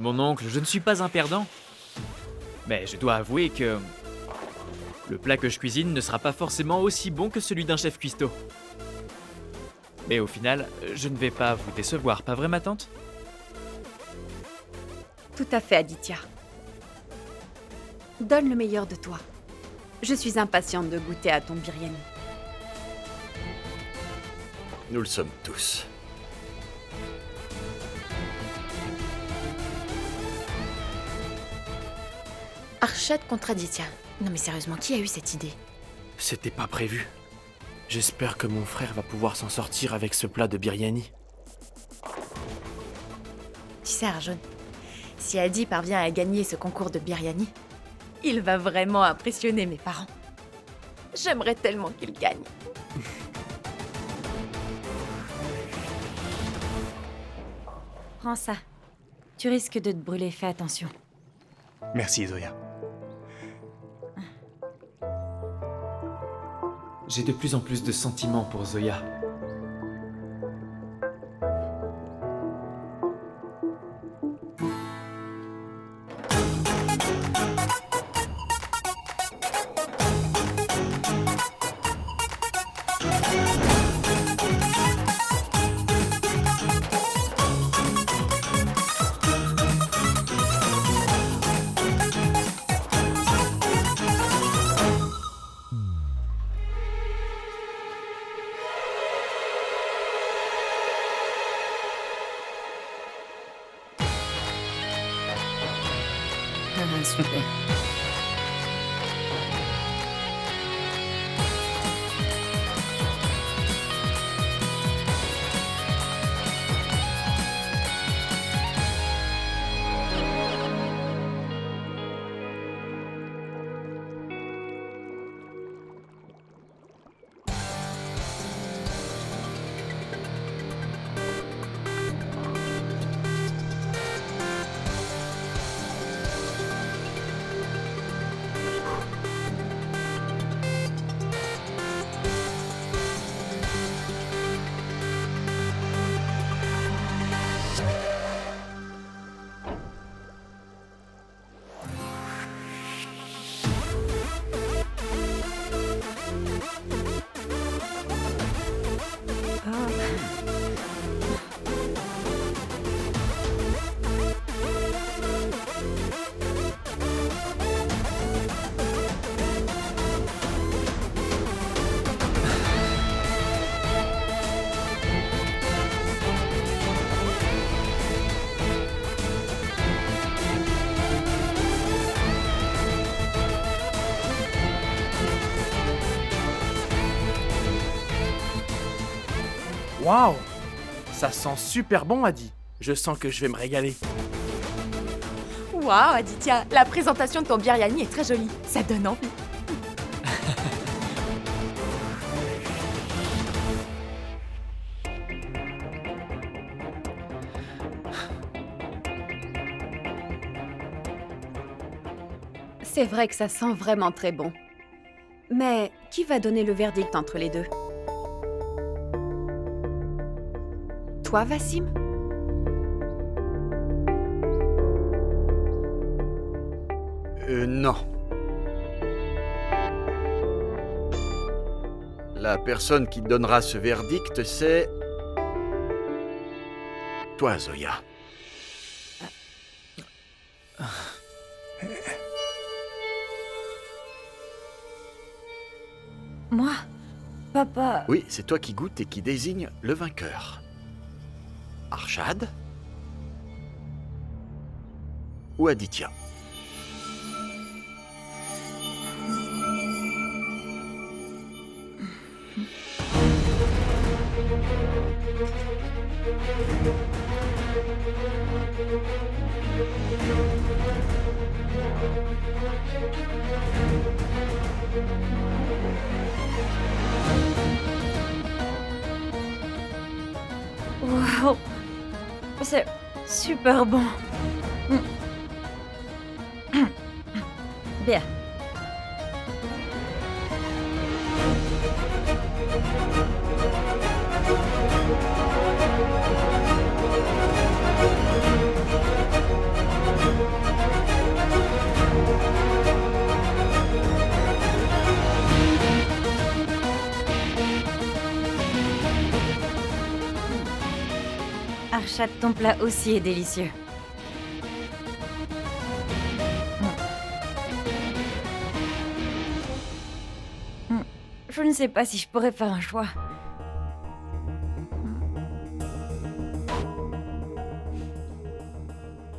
Mon oncle, je ne suis pas un perdant. Mais je dois avouer que le plat que je cuisine ne sera pas forcément aussi bon que celui d'un chef cuistot. Mais au final, je ne vais pas vous décevoir, pas vrai ma tante? Tout à fait, Aditya. Donne le meilleur de toi. Je suis impatiente de goûter à ton biryani. Nous le sommes tous. Arshad contre Aditya. Non mais sérieusement, qui a eu cette idée? C'était pas prévu. J'espère que mon frère va pouvoir s'en sortir avec ce plat de biryani. Tu sais, Arjun, si Adi parvient à gagner ce concours de biryani, il va vraiment impressionner mes parents. J'aimerais tellement qu'il gagne. Prends ça. Tu risques de te brûler, fais attention. Merci, Zoya. J'ai de plus en plus de sentiments pour Zoya. Ah, super. Waouh! Ça sent super bon, Adi. Je sens que je vais me régaler. Waouh, Aditya, la présentation de ton biryani est très jolie. Ça donne envie. C'est vrai que ça sent vraiment très bon. Mais qui va donner le verdict entre les deux? Toi, Wassim? Non. La personne qui donnera ce verdict, c'est... toi, Zoya. Moi? Papa... Oui, c'est toi qui goûtes et qui désigne le vainqueur. Arshad? Ou Aditya? Waouh! C'est super bon. Bien. Arshad, ton plat aussi est délicieux. Je ne sais pas si je pourrais faire un choix.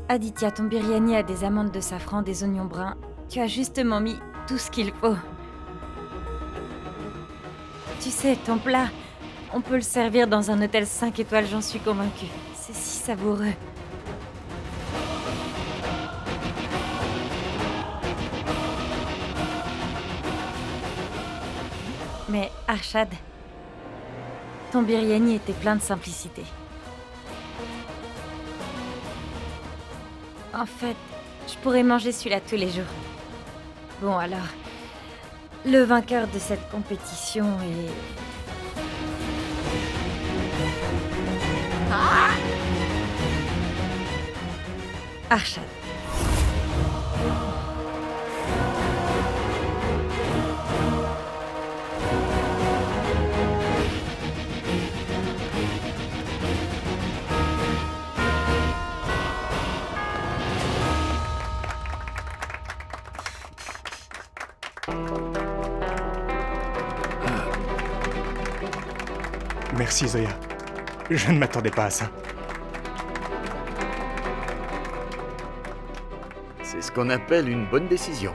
Aditya, ton biryani a des amandes de safran, des oignons bruns. Tu as justement mis tout ce qu'il faut. Tu sais, ton plat, on peut le servir dans un hôtel 5 étoiles, j'en suis convaincue. C'est si savoureux. Mais Arshad, ton biryani était plein de simplicité. En fait, je pourrais manger celui-là tous les jours. Bon alors, le vainqueur de cette compétition est... Arshad. Merci Zoya. Je ne m'attendais pas à ça. C'est ce qu'on appelle une bonne décision.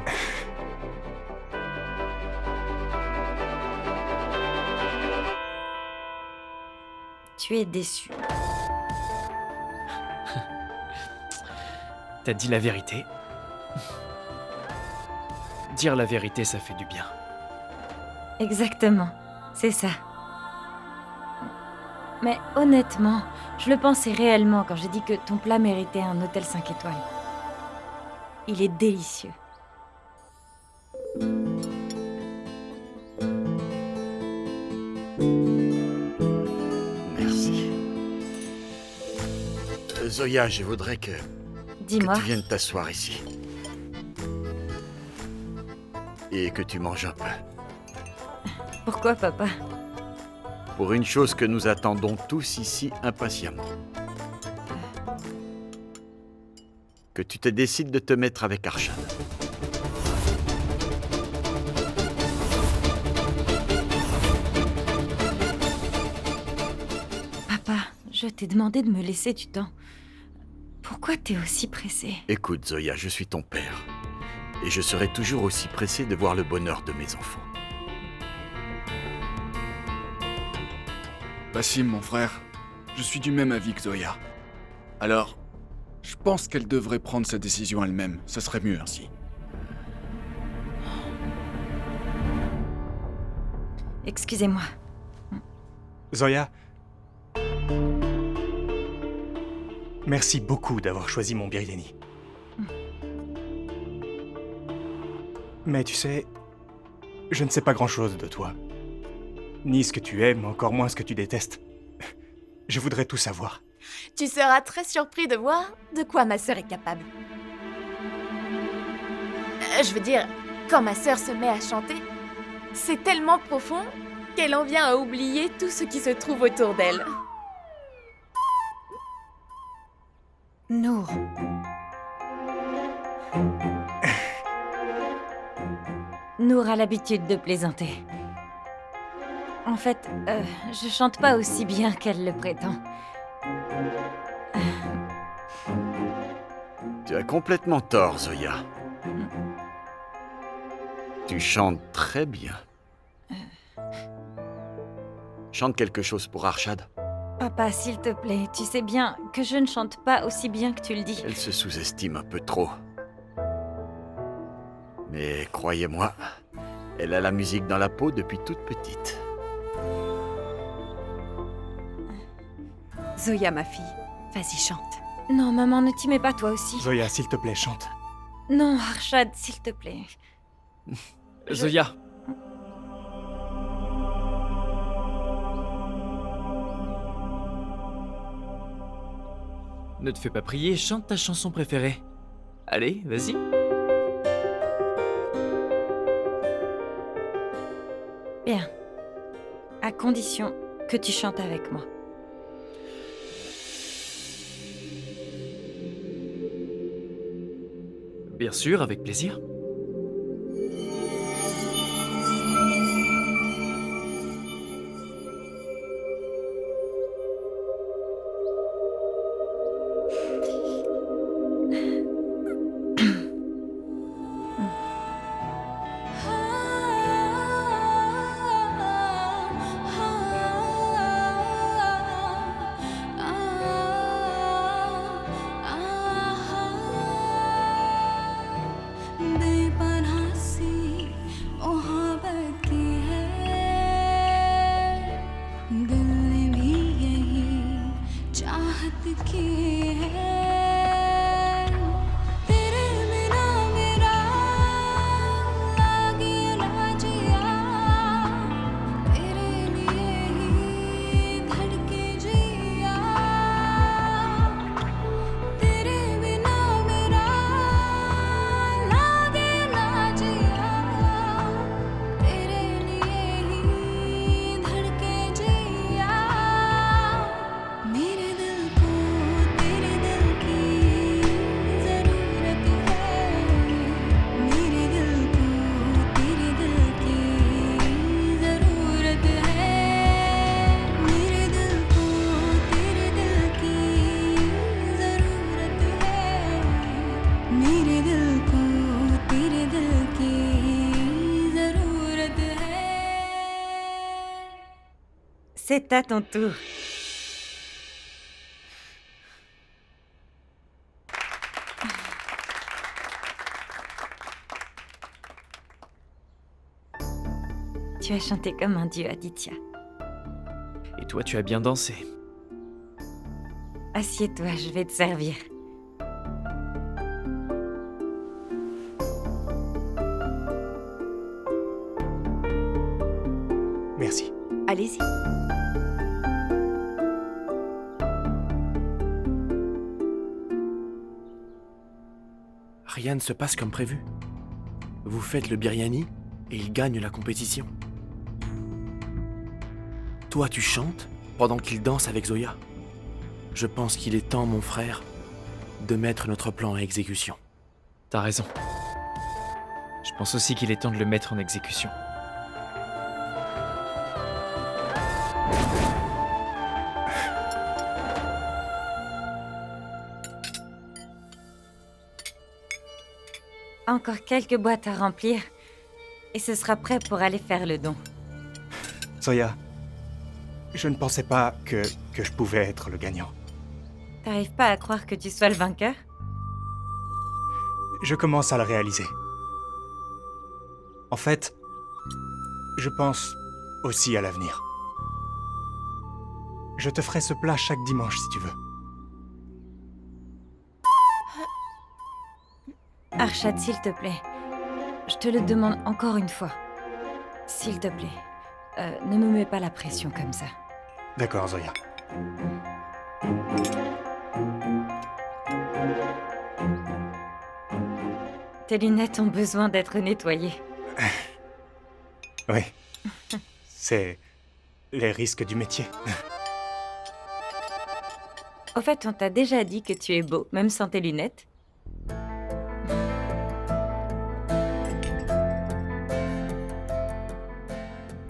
Tu es déçu. T'as dit la vérité. Dire la vérité, ça fait du bien. Exactement, c'est ça. Mais honnêtement, je le pensais réellement quand j'ai dit que ton plat méritait un hôtel 5 étoiles. Il est délicieux. Merci. Zoya, je voudrais que Dis-moi, tu viennes t'asseoir ici. Et que tu manges un peu. pourquoi papa? Pour une chose que nous attendons tous ici impatiemment. Que tu te décides de te mettre avec Arshad. Papa, je t'ai demandé de me laisser du temps. Pourquoi t'es aussi pressé? Écoute, Zoya, je suis ton père. Et je serai toujours aussi pressé de voir le bonheur de mes enfants. Basim, mon frère, je suis du même avis que Zoya. Alors, je pense qu'elle devrait prendre sa décision elle-même. Ce serait mieux ainsi. Excusez-moi. Zoya, merci beaucoup d'avoir choisi mon biryani. Mais tu sais, je ne sais pas grand-chose de toi. Ni ce que tu aimes, encore moins ce que tu détestes. Je voudrais tout savoir. Tu seras très surpris de voir de quoi ma sœur est capable. Je veux dire, quand ma sœur se met à chanter, c'est tellement profond qu'elle en vient à oublier tout ce qui se trouve autour d'elle. Nour, Nour a l'habitude de plaisanter. En fait, je chante pas aussi bien qu'elle le prétend. Tu as complètement tort, Zoya. Tu chantes très bien. Chante quelque chose pour Arshad. Papa, s'il te plaît, tu sais bien que je ne chante pas aussi bien que tu le dis. Elle se sous-estime un peu trop. Mais croyez-moi, elle a la musique dans la peau depuis toute petite. Zoya, ma fille, vas-y, chante. Non, maman, ne t'y mets pas toi aussi. Zoya, s'il te plaît, chante. Non, Arshad, s'il te plaît. Zoya. Ne te fais pas prier, chante ta chanson préférée. Allez, vas-y. Bien. À condition que tu chantes avec moi. Bien sûr, avec plaisir. C'est à ton tour. Tu as chanté comme un dieu, Aditya. Et toi, tu as bien dansé. Assieds-toi, je vais te servir. Merci. Allez-y. Rien ne se passe comme prévu. Vous faites le biryani et il gagne la compétition. Toi, tu chantes pendant qu'il danse avec Zoya. Je pense qu'il est temps, mon frère, de mettre notre plan à exécution. T'as raison. Je pense aussi qu'il est temps de le mettre en exécution. Encore quelques boîtes à remplir et ce sera prêt pour aller faire le don. Zoya, je ne pensais pas que je pouvais être le gagnant. T'arrives pas à croire que tu sois le vainqueur? Je commence à le réaliser. En fait, je pense aussi à l'avenir. Je te ferai ce plat chaque dimanche si tu veux. Arshad, s'il te plaît. Je te le demande encore une fois. S'il te plaît, ne me mets pas la pression comme ça. D'accord, Zoya. Tes lunettes ont besoin d'être nettoyées. Oui. C'est les risques du métier. Au fait, on t'a déjà dit que tu es beau, même sans tes lunettes.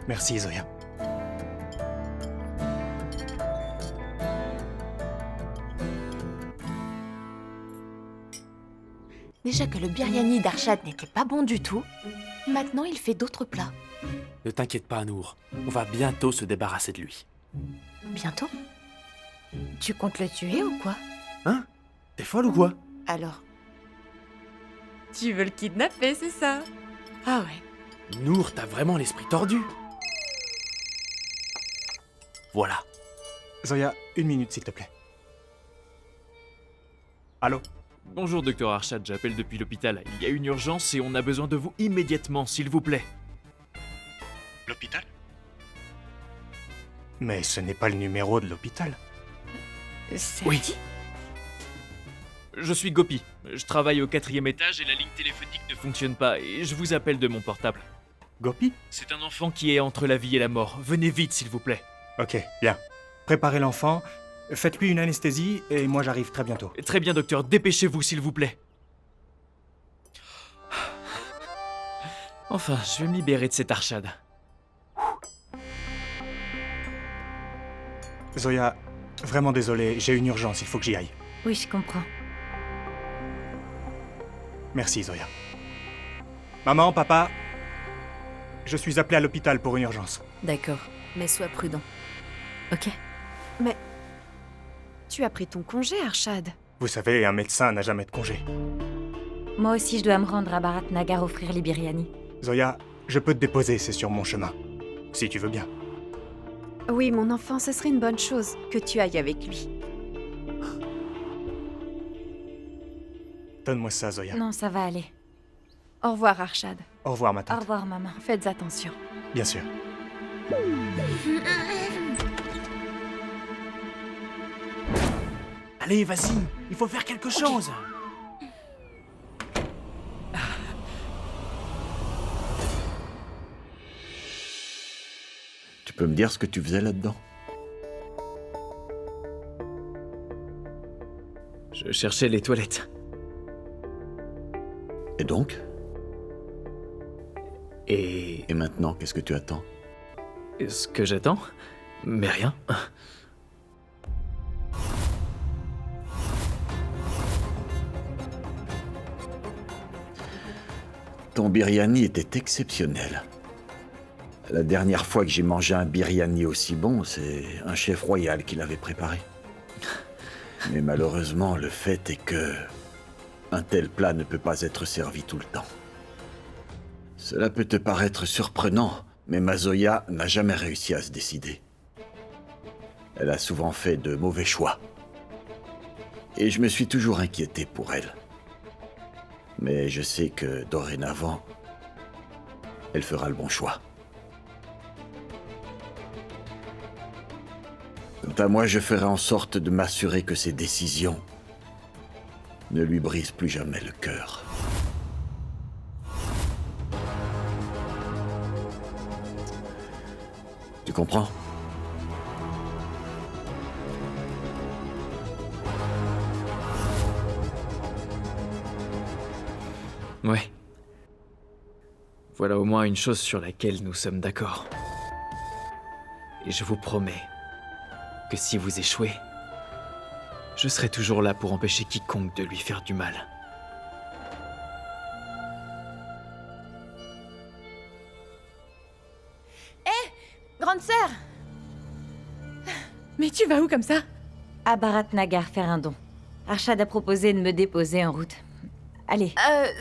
Merci, Zoya. Déjà que le biryani d'Arshad n'était pas bon du tout, maintenant il fait d'autres plats. Ne t'inquiète pas, Nour. On va bientôt se débarrasser de lui. Bientôt? Tu comptes le tuer ou quoi? Hein? T'es folle ou quoi? Alors... Tu veux le kidnapper, c'est ça? Ah ouais. Nour, t'as vraiment l'esprit tordu. Voilà. Zoya, 1 minute, s'il te plaît. Allô? Bonjour, docteur Arshad, j'appelle depuis l'hôpital. Il y a une urgence et on a besoin de vous immédiatement, s'il vous plaît. L'hôpital? Mais ce n'est pas le numéro de l'hôpital. C'est Oui. dit? Je suis Gopi. Je travaille au 4e étage et la ligne téléphonique ne fonctionne pas et je vous appelle de mon portable. Gopi? C'est un enfant qui est entre la vie et la mort. Venez vite, s'il vous plaît. Ok, bien. Préparez l'enfant, faites-lui une anesthésie et moi j'arrive très bientôt. Très bien, docteur, dépêchez-vous, s'il vous plaît. Enfin, je vais me libérer de cette Arshad. Zoya, vraiment désolé, j'ai une urgence, il faut que j'y aille. Oui, je comprends. Merci, Zoya. Maman, papa, je suis appelé à l'hôpital pour une urgence. D'accord, mais sois prudent. Ok? Tu as pris ton congé, Arshad. Vous savez, un médecin n'a jamais de congé. Moi aussi, je dois me rendre à Bharat Nagar offrir les biryani. Zoya, je peux te déposer, c'est sur mon chemin. Si tu veux bien. Oui, mon enfant, ce serait une bonne chose que tu ailles avec lui. Donne-moi ça, Zoya. Non, ça va aller. Au revoir, Arshad. Au revoir, ma Au tante. revoir, maman. Faites attention. Bien sûr. Allez, vas-y, il faut faire quelque chose. Tu peux me dire ce que tu faisais là-dedans? Je cherchais les toilettes. Et donc? Et Et maintenant, qu'est-ce que tu attends? ce que j'attends? Mais rien. Ton biryani était exceptionnel. La dernière fois que j'ai mangé un biryani aussi bon, c'est un chef royal qui l'avait préparé. Mais malheureusement, le fait est que un tel plat ne peut pas être servi tout le temps. Cela peut te paraître surprenant, mais ma Zoya n'a jamais réussi à se décider. Elle a souvent fait de mauvais choix. Et je me suis toujours inquiété pour elle. Mais je sais que dorénavant, elle fera le bon choix. Quant à moi, je ferai en sorte de m'assurer que ses décisions ne lui brisent plus jamais le cœur. Tu comprends? Ouais. Voilà au moins une chose sur laquelle nous sommes d'accord. Et je vous promets que si vous échouez, je serai toujours là pour empêcher quiconque de lui faire du mal. Grande sœur! Mais tu vas où comme ça? À Bharat Nagar faire un don. Arshad a proposé de me déposer en route. Allez,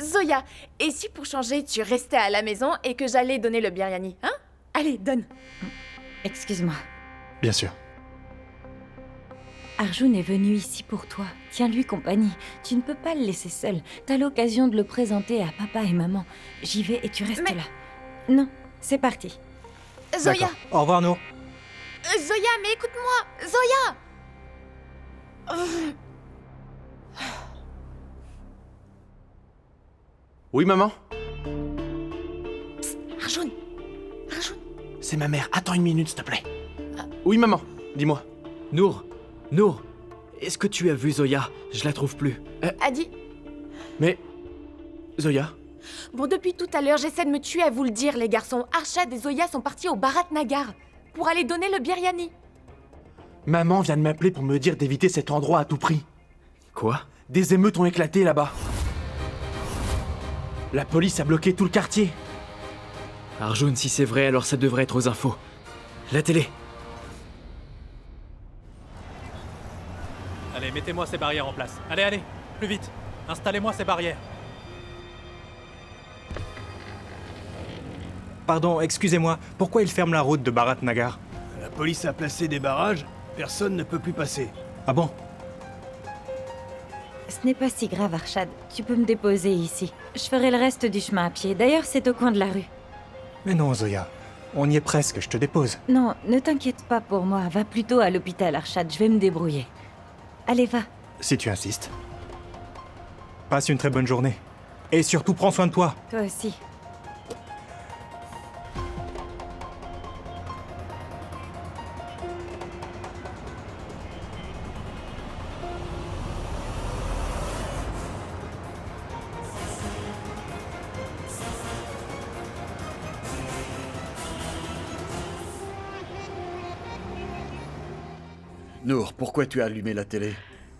Zoya, et si pour changer, tu restais à la maison et que j'allais donner le biryani, hein? Allez, donne. excuse-moi. Bien sûr. Arjun est venu ici pour toi. Tiens-lui compagnie. Tu ne peux pas le laisser seul. T'as l'occasion de le présenter à papa et maman. J'y vais et tu restes Mais- là. Non, c'est parti. Zoya! D'accord. Au revoir, Nour. Zoya, mais écoute-moi! Zoya! Oui, maman? Arjun! Arjun! C'est ma mère. Attends une minute, s'il te plaît. Oui, maman, dis-moi. Nour, est-ce que tu as vu Zoya? Je la trouve plus. Adi? Mais... Zoya? Bon, depuis tout à l'heure, j'essaie de me tuer à vous le dire, les garçons. Arshad et Zoya sont partis au Bharat Nagar pour aller donner le biryani. Maman vient de m'appeler pour me dire d'éviter cet endroit à tout prix. Quoi? Des émeutes ont éclaté là-bas. La police a bloqué tout le quartier. Arjun, si c'est vrai, alors ça devrait être aux infos. La télé. Allez, mettez-moi ces barrières en place. Allez, allez, plus vite. Installez-moi ces barrières. Pardon, excusez-moi, pourquoi il ferme la route de Bharat Nagar? La police a placé des barrages, personne ne peut plus passer. Ah bon? Ce n'est pas si grave, Arshad. Tu peux me déposer ici. Je ferai le reste du chemin à pied. D'ailleurs, c'est au coin de la rue. Mais non, Zoya. On y est presque, je te dépose. Non, ne t'inquiète pas pour moi. Va plutôt à l'hôpital, Arshad. Je vais me débrouiller. Allez, va. Si tu insistes. Passe une très bonne journée. Et surtout, prends soin de toi. Toi aussi. Nour, pourquoi tu as allumé la télé?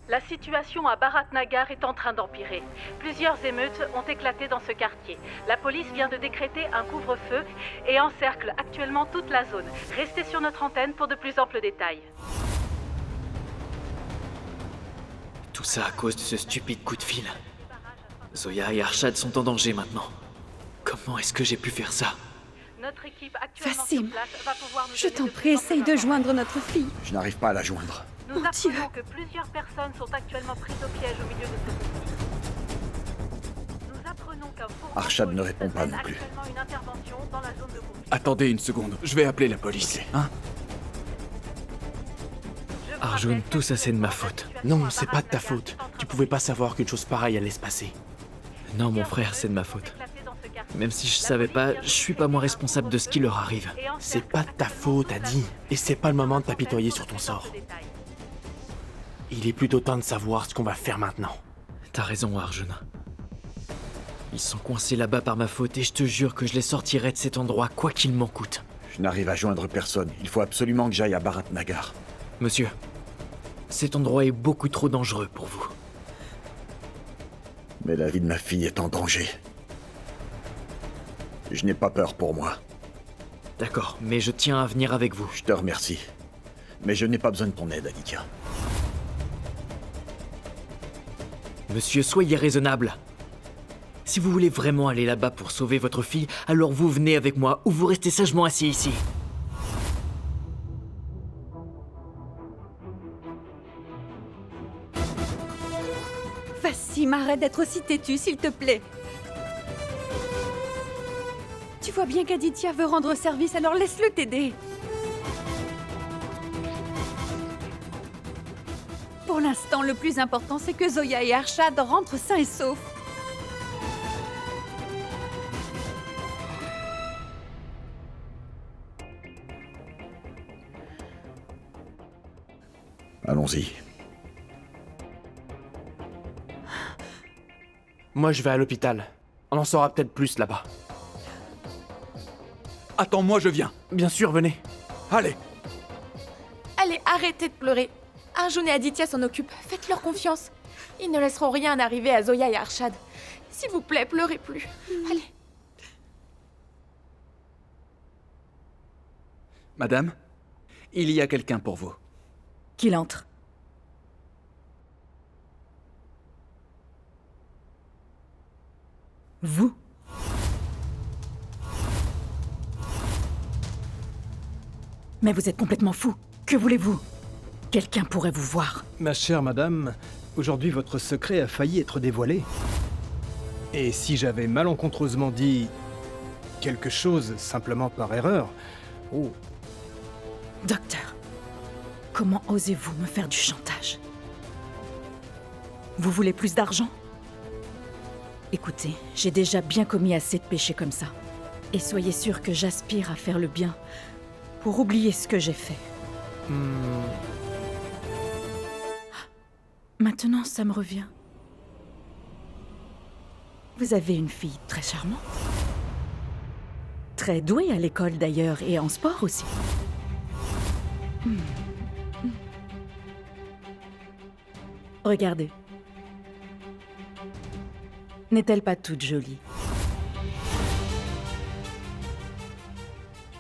La situation à Bharat Nagar est en train d'empirer. Plusieurs émeutes ont éclaté dans ce quartier. La police vient de décréter un couvre-feu et encercle actuellement toute la zone. Restez sur notre antenne pour de plus amples détails. Tout ça à cause de ce stupide coup de fil. Zoya et Arshad sont en danger maintenant. Comment est-ce que j'ai pu faire ça? Notre équipe actuellement Fassim, sur place va pouvoir nous je donner t'en de prie, plus amples essaye de informations. joindre notre fille. Je n'arrive pas à la joindre. Nous Mon Dieu. apprenons que plusieurs personnes sont actuellement prises au piège au milieu de ce conflit. Nous apprenons qu'un fourgon Arshad ne police répond pas mène non plus. actuellement une intervention dans la zone de conflit. Attendez une seconde, je vais appeler la police. Hein? Je vous Arjun, rappelle tout ça c'est de ma qu'actuellement, faute. la situation Non, à c'est Bharat pas de ta Nagar faute. est en train Tu de pouvais pas se savoir qu'une chose pareille allait se passer. Non, mon frère, c'est de ma faute. Même si je savais pas, je suis pas moins responsable de ce qui leur arrive. C'est pas de ta faute, Adi. Et c'est pas le moment de t'apitoyer sur ton sort. Il est plutôt temps de savoir ce qu'on va faire maintenant. T'as raison, Arjun. Ils sont coincés là-bas par ma faute et je te jure que je les sortirai de cet endroit quoi qu'il m'en coûte. Je n'arrive à joindre personne. Il faut absolument que j'aille à Bharat Nagar. Monsieur, cet endroit est beaucoup trop dangereux pour vous. Mais la vie de ma fille est en danger. Je n'ai pas peur pour moi. D'accord, mais je tiens à venir avec vous. Je te remercie. Mais je n'ai pas besoin de ton aide, Aditya. Monsieur, soyez raisonnable. Si vous voulez vraiment aller là-bas pour sauver votre fille, alors vous venez avec moi ou vous restez sagement assis ici. Fassim, arrête d'être aussi têtu, s'il te plaît. Tu vois bien qu'Aditya veut rendre service, alors laisse-le t'aider. Pour l'instant, le plus important, c'est que Zoya et Arshad rentrent sains et saufs. Allons-y. Moi, je vais à l'hôpital. On en saura peut-être plus là-bas. Attends, moi je viens. Bien sûr, venez. Allez. Allez, arrêtez de pleurer. Arjun et Aditya s'en occupent. Faites-leur confiance. Ils ne laisseront rien arriver à Zoya et Arshad. S'il vous plaît, pleurez plus. Allez. Madame, il y a quelqu'un pour vous. Qu'il entre. Vous? Mais vous êtes complètement fou. Que voulez-vous? Quelqu'un pourrait vous voir. Ma chère madame, aujourd'hui votre secret a failli être dévoilé. Et si j'avais malencontreusement dit quelque chose simplement par erreur... Oh, Docteur, comment osez-vous me faire du chantage? Vous voulez plus d'argent? Écoutez, j'ai déjà bien commis assez de péchés comme ça. Et soyez sûr que j'aspire à faire le bien pour oublier ce que j'ai fait. Maintenant, ça me revient. Vous avez une fille très charmante. Très douée à l'école d'ailleurs, et en sport aussi. Regardez. N'est-elle pas toute jolie?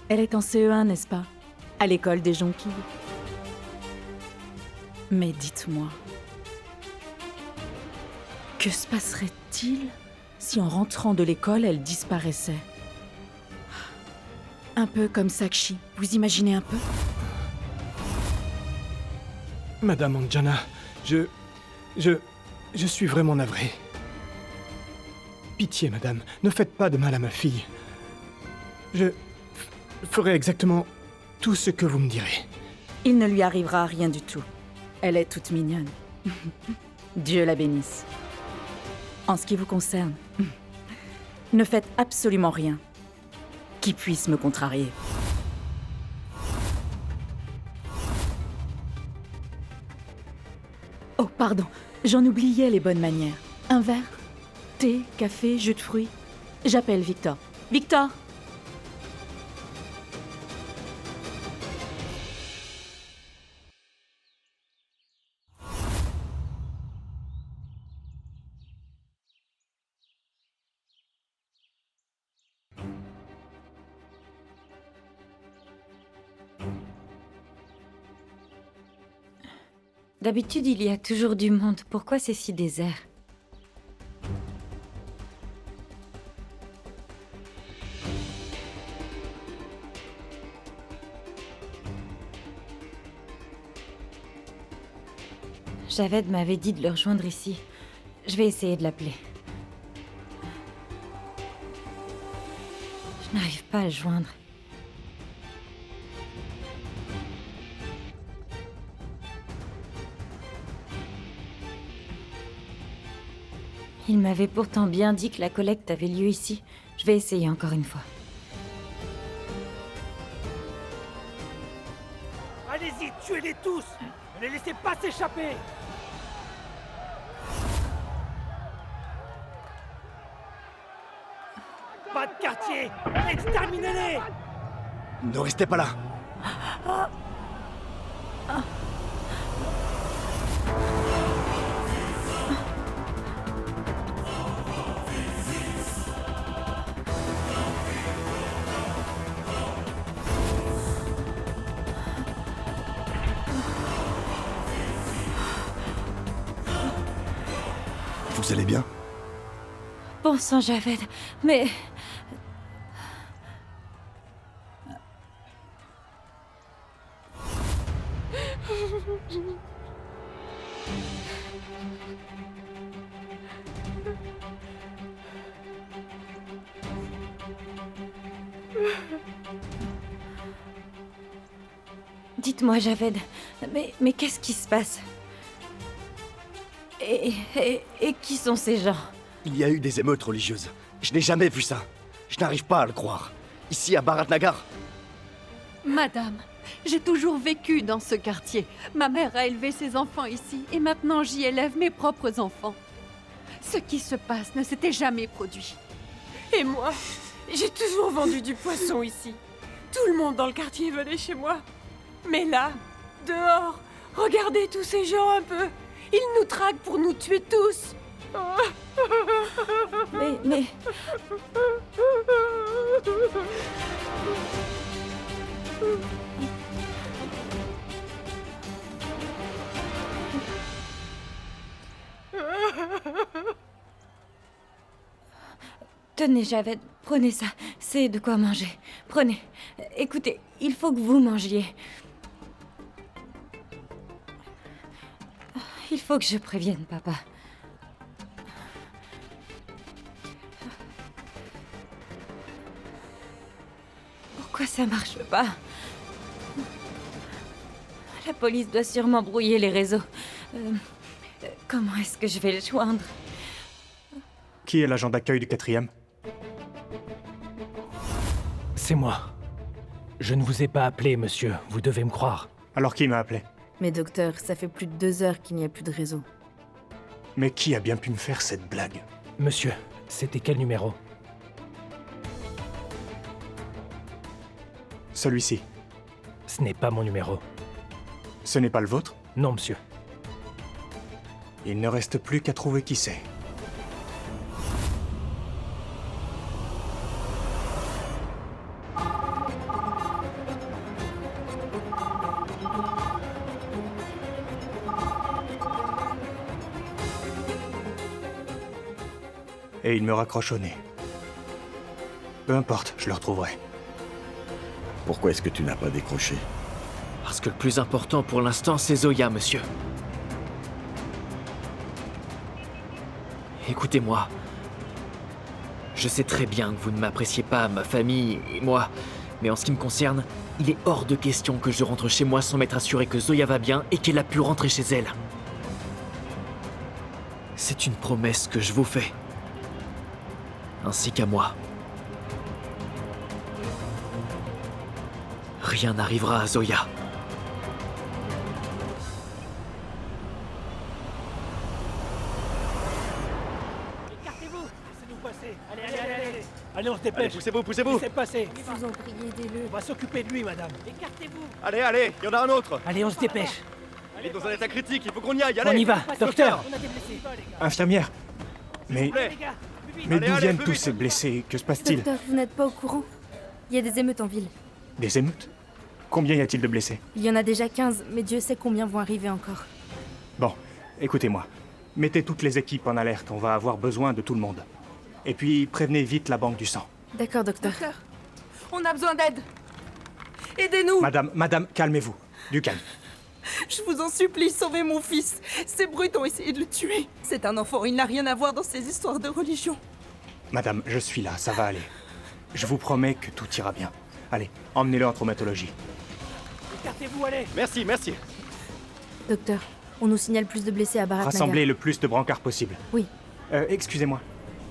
Elle est en CE1, n'est-ce pas? À l'école des jonquilles. Mais dites-moi, que se passerait-il si en rentrant de l'école, elle disparaissait? Un peu comme Sakshi, vous imaginez un peu? Madame Anjana, je suis vraiment navré. Pitié, madame, ne faites pas de mal à ma fille. Je ferai exactement tout ce que vous me direz. Il ne lui arrivera rien du tout. Elle est toute mignonne. Dieu la bénisse. En ce qui vous concerne, ne faites absolument rien qui puisse me contrarier. Oh, pardon, j'en oubliais les bonnes manières. Un verre? Thé, café, jus de fruits? J'appelle Victor. Victor! D'habitude, il y a toujours du monde. Pourquoi c'est si désert? Javed m'avait dit de le rejoindre ici. Je vais essayer de l'appeler. Je n'arrive pas à le joindre. Il m'avait pourtant bien dit que la collecte avait lieu ici. Je vais essayer encore une fois. Allez-y, tuez-les tous! Ne les laissez pas s'échapper! Pas de quartier! Exterminez-les! Ne restez pas là. Vous allez bien? Bon sang, Javed, mais... Dites-moi, Javed, mais qu'est-ce qui se passe? Et qui sont ces gens? Il y a eu des émeutes religieuses. Je n'ai jamais vu ça. Je n'arrive pas à le croire. Ici, à Bharat Nagar. Madame, j'ai toujours vécu dans ce quartier. Ma mère a élevé ses enfants ici et maintenant j'y élève mes propres enfants. Ce qui se passe ne s'était jamais produit. Et moi, j'ai toujours vendu du poisson ici. Tout le monde dans le quartier venait chez moi. Mais là, dehors, regardez tous ces gens un peu. Ils nous traquent pour nous tuer tous. Mais... Tenez, Javed, prenez ça. C'est de quoi manger. Prenez. Écoutez, il faut que vous mangiez. Il faut que je prévienne papa. Pourquoi ça marche pas? La police doit sûrement brouiller les réseaux. Comment est-ce que je vais le joindre? Qui est l'agent d'accueil du 4e? C'est moi. Je ne vous ai pas appelé, monsieur. Vous devez me croire. Alors qui m'a appelé? Mais docteur, ça fait plus de 2 heures qu'il n'y a plus de réseau. Mais qui a bien pu me faire cette blague? Monsieur, c'était quel numéro? Celui-ci. Ce n'est pas mon numéro. Ce n'est pas le vôtre? Non, monsieur. Il ne reste plus qu'à trouver qui c'est. Et il me raccroche au nez. Peu importe, je le retrouverai. Pourquoi est-ce que tu n'as pas décroché? Parce que le plus important pour l'instant, c'est Zoya, monsieur. Écoutez-moi. Je sais très bien que vous ne m'appréciez pas, ma famille et moi, mais en ce qui me concerne, il est hors de question que je rentre chez moi sans m'être assuré que Zoya va bien et qu'elle a pu rentrer chez elle. C'est une promesse que je vous fais. Ainsi qu'à moi. Rien n'arrivera à Zoya. Écartez-vous! Laissez-nous passer! Allez! Allez, on se dépêche! Poussez-vous! Laissez passer! Je vous en prie, aidez-le. On va s'occuper de lui, madame! Écartez-vous! Allez, il y en a un autre. Allez, on se dépêche! Il est dans un état critique, il faut qu'on y aille, On y va! Docteur! Infirmière! Mais d'où viennent tous ces blessés? Que se passe-t-il? Docteur, vous n'êtes pas au courant? Il y a des émeutes en ville. Des émeutes? Combien y a-t-il de blessés? Il y en a déjà 15, mais Dieu sait combien vont arriver encore. écoutez-moi. Mettez toutes les équipes en alerte, on va avoir besoin de tout le monde. Et puis, prévenez vite la banque du sang. D'accord, docteur. Docteur, on a besoin d'aide. Aidez-nous. Madame, calmez-vous. Du calme. Je vous en supplie, sauvez mon fils. Ces brutes ont essayé de le tuer. C'est un enfant, il n'a rien à voir dans ces histoires de religion. Madame, je suis là, ça va aller. Je vous promets que tout ira bien. Allez, emmenez-le en traumatologie. Écartez-vous, allez. Merci, merci. Docteur, on nous signale plus de blessés à Bharat Nagar. Rassemblez le plus de brancards possible. Oui. Excusez-moi.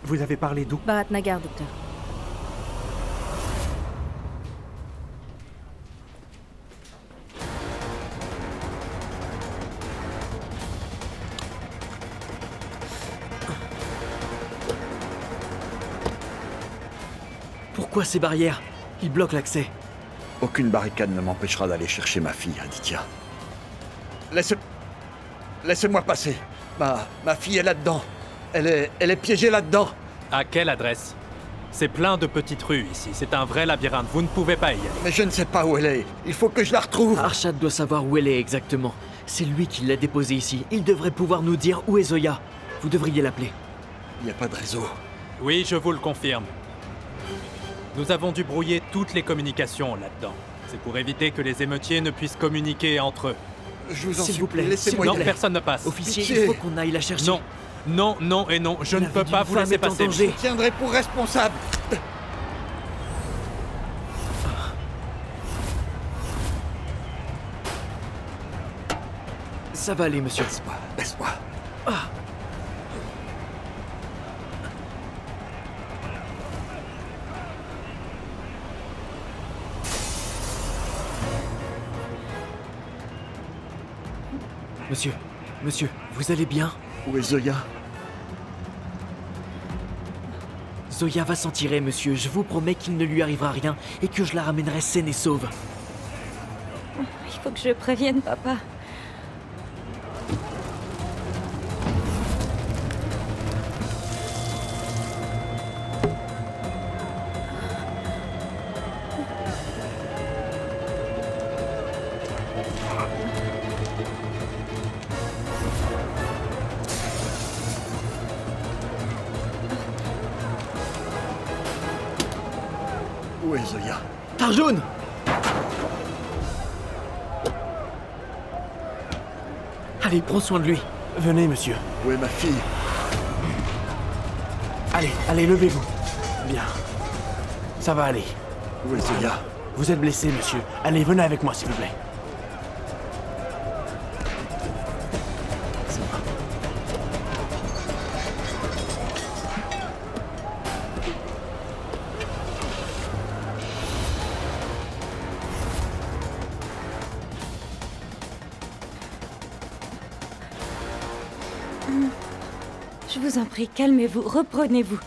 Vous avez parlé d'où? Bharat Nagar, docteur. Pourquoi ces barrières? Ils bloquent l'accès. Aucune barricade ne m'empêchera d'aller chercher ma fille, Aditya. Laissez-moi passer. Ma fille est là-dedans. Elle est piégée là-dedans. À quelle adresse? C'est plein de petites rues ici, c'est un vrai labyrinthe, vous ne pouvez pas y aller. Mais je ne sais pas où elle est. Il faut que je la retrouve. Arshad doit savoir où elle est exactement. C'est lui qui l'a déposée ici. Il devrait pouvoir nous dire où est Zoya. Vous devriez l'appeler. Il n'y a pas de réseau. Oui, je vous le confirme. Nous avons dû brouiller toutes les communications là-dedans. C'est pour éviter que les émeutiers ne puissent communiquer entre eux. Je vous en S'il vous supplie, plaît, laissez-moi Non, y aller. personne ne passe. Officier, Pitié. il faut qu'on aille la chercher. Non, non, non et non, je ne La peux vie pas d'une vous femme laisser est en passer. danger. Je tiendrai pour responsable. Ça va aller, monsieur. Laisse-moi. Monsieur, vous allez bien? Où est Zoya? Zoya va s'en tirer, monsieur. Je vous promets qu'il ne lui arrivera rien et que je la ramènerai saine et sauve. Il faut que je prévienne papa. Où est Zoya? Tarjoun! Allez, prends soin de lui. Venez, monsieur. Où est ma fille? Allez, levez-vous. Bien. Ça va aller. Où est Zoya? Vous êtes blessé, monsieur. Allez, venez avec moi, s'il vous plaît. Je vous en prie, calmez-vous, reprenez-vous.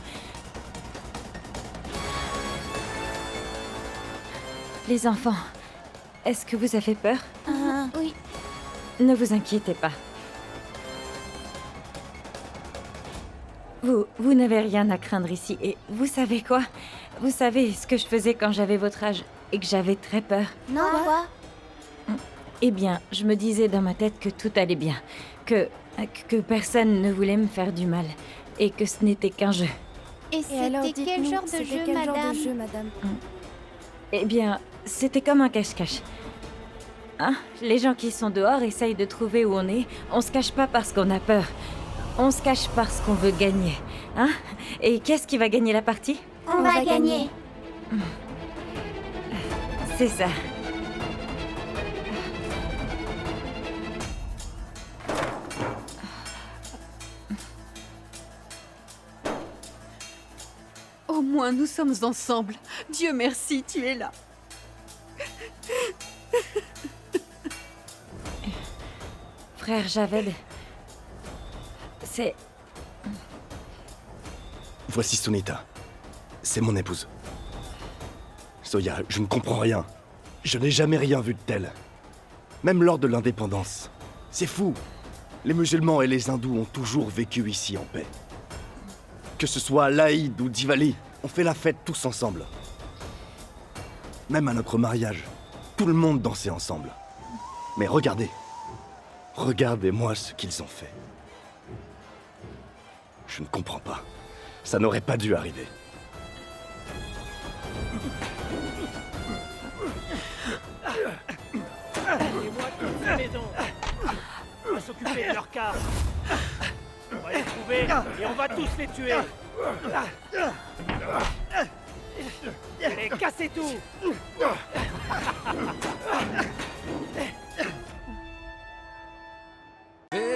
Les enfants, est-ce que vous avez peur? Oui. Ne vous inquiétez pas. Vous n'avez rien à craindre ici. Et vous savez quoi? Vous savez ce que je faisais quand j'avais votre âge et que j'avais très peur. Non, quoi? Eh bien, je me disais dans ma tête que tout allait bien, que personne ne voulait me faire du mal, et que ce n'était qu'un jeu. Et alors, c'était quel dites-nous, genre de c'était jeu, quel genre madame? de jeu, madame? Eh bien, c'était comme un cache-cache. Hein? Les gens qui sont dehors essayent de trouver où on est. On se cache pas parce qu'on a peur. On se cache parce qu'on veut gagner. Hein? Et qu'est-ce qui va gagner la partie? On va gagner. C'est ça. Au moins, nous sommes ensemble. Dieu merci, tu es là. Frère Javed, c'est... Voici Sunita. C'est mon épouse. Zoya, je ne comprends rien. Je n'ai jamais rien vu de tel. Même lors de l'indépendance. C'est fou. Les musulmans et les hindous ont toujours vécu ici en paix. Que ce soit l'Aïd ou Diwali, on fait la fête tous ensemble. Même à notre mariage, tout le monde dansait ensemble. Mais regardez. Regardez-moi ce qu'ils ont fait. Je ne comprends pas. Ça n'aurait pas dû arriver. Donnez-moi toute la maison. On va s'occuper de leur cas. On va les trouver et on va tous les tuer. Allez, cassez tout.